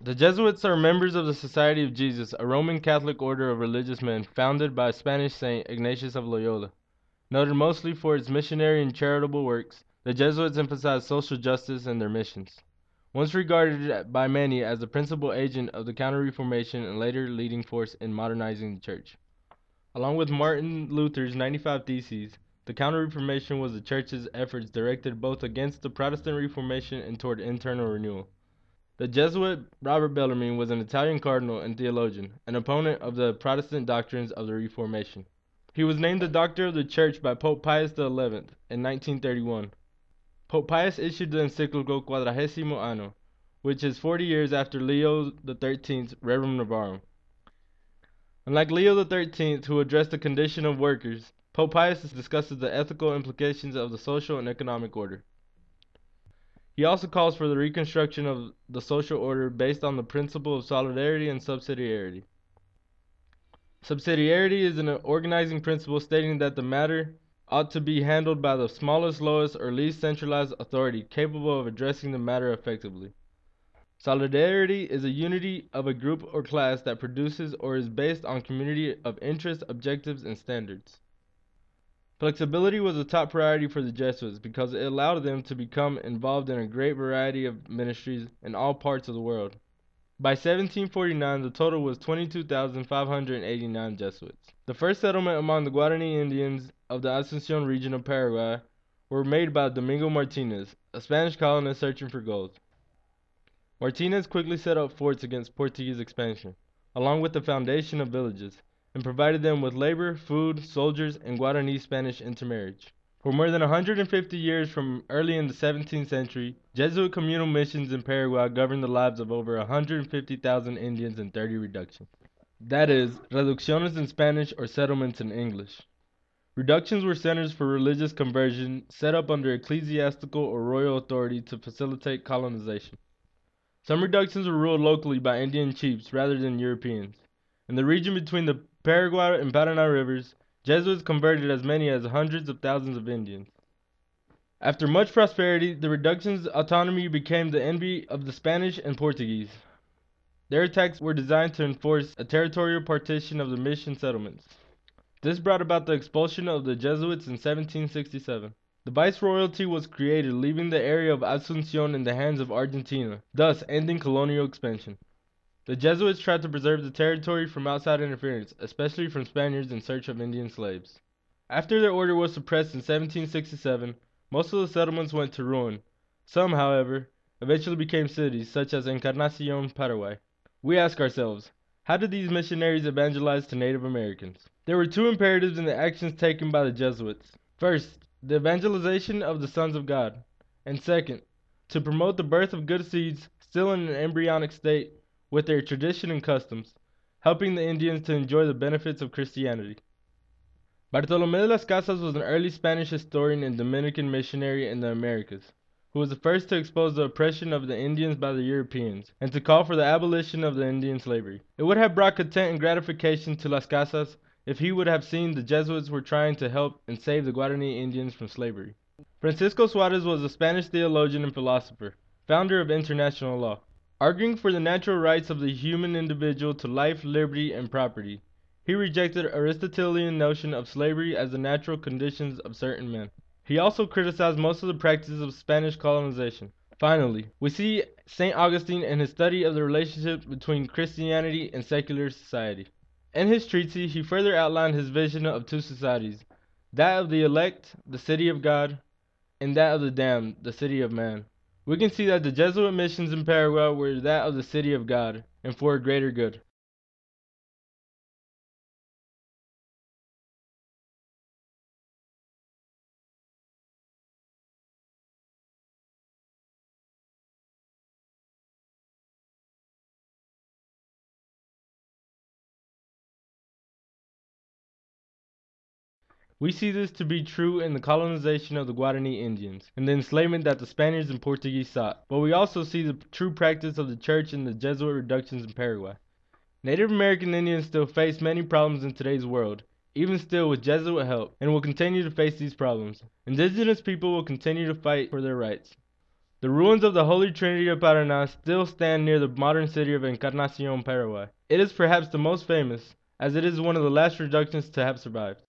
The Jesuits are members of the Society of Jesus, a Roman Catholic order of religious men founded by Spanish Saint Ignatius of Loyola. Noted mostly for its missionary and charitable works, the Jesuits emphasized social justice in their missions. Once regarded by many as the principal agent of the Counter-Reformation and later leading force in modernizing the Church. Along with Martin Luther's 95 Theses, the Counter-Reformation was the Church's efforts directed both against the Protestant Reformation and toward internal renewal. The Jesuit Robert Bellarmine was an Italian cardinal and theologian, an opponent of the Protestant doctrines of the Reformation. He was named the Doctor of the Church by Pope Pius XI in 1931. Pope Pius issued the encyclical Quadragesimo Anno, which is 40 years after Leo XIII's Rerum Novarum. Unlike Leo XIII, who addressed the condition of workers, Pope Pius discusses the ethical implications of the social and economic order. He also calls for the reconstruction of the social order based on the principle of solidarity and subsidiarity. Subsidiarity is an organizing principle stating that the matter ought to be handled by the smallest, lowest, or least centralized authority capable of addressing the matter effectively. Solidarity is a unity of a group or class that produces or is based on community of interests, objectives, and standards. Flexibility was a top priority for the Jesuits because it allowed them to become involved in a great variety of ministries in all parts of the world. By 1749, the total was 22,589 Jesuits. The first settlement among the Guarani Indians of the Asuncion region of Paraguay were made by Domingo Martinez, a Spanish colonist searching for gold. Martinez quickly set up forts against Portuguese expansion, along with the foundation of villages, and provided them with labor, food, soldiers, and Guarani-Spanish intermarriage. For more than 150 years from early in the 17th century, Jesuit communal missions in Paraguay governed the lives of over 150,000 Indians in 30 reductions. That is, reducciones in Spanish or settlements in English. Reductions were centers for religious conversion set up under ecclesiastical or royal authority to facilitate colonization. Some reductions were ruled locally by Indian chiefs rather than Europeans. In the region between the Paraguay and Paraná rivers, Jesuits converted as many as hundreds of thousands of Indians. After much prosperity, the reductions' autonomy became the envy of the Spanish and Portuguese. Their attacks were designed to enforce a territorial partition of the mission settlements. This brought about the expulsion of the Jesuits in 1767. The viceroyalty was created, leaving the area of Asuncion in the hands of Argentina, thus ending colonial expansion. The Jesuits tried to preserve the territory from outside interference, especially from Spaniards in search of Indian slaves. After their order was suppressed in 1767, most of the settlements went to ruin. Some, however, eventually became cities, such as Encarnacion, Paraguay. We ask ourselves, how did these missionaries evangelize to Native Americans? There were two imperatives in the actions taken by the Jesuits. First, the evangelization of the sons of God, and second, to promote the birth of good seeds still in an embryonic state with their tradition and customs, helping the Indians to enjoy the benefits of Christianity. Bartolomé de las Casas was an early Spanish historian and Dominican missionary in the Americas, who was the first to expose the oppression of the Indians by the Europeans, and to call for the abolition of the Indian slavery. It would have brought content and gratification to Las Casas if he would have seen the Jesuits were trying to help and save the Guarani Indians from slavery. Francisco Suarez was a Spanish theologian and philosopher, founder of international law. Arguing for the natural rights of the human individual to life, liberty, and property, he rejected Aristotelian notion of slavery as the natural conditions of certain men. He also criticized most of the practices of Spanish colonization. Finally, we see St. Augustine in his study of the relationships between Christianity and secular society. In his treatise, he further outlined his vision of two societies, that of the elect, the city of God, and that of the damned, the city of man. We can see that the Jesuit missions in Paraguay were that of the city of God, and for a greater good. We see this to be true in the colonization of the Guarani Indians, and the enslavement that the Spaniards and Portuguese sought, but we also see the true practice of the Church in the Jesuit reductions in Paraguay. Native American Indians still face many problems in today's world, even still with Jesuit help, and will continue to face these problems. Indigenous people will continue to fight for their rights. The ruins of the Holy Trinity of Paraná still stand near the modern city of Encarnacion, Paraguay. It is perhaps the most famous, as it is one of the last reductions to have survived.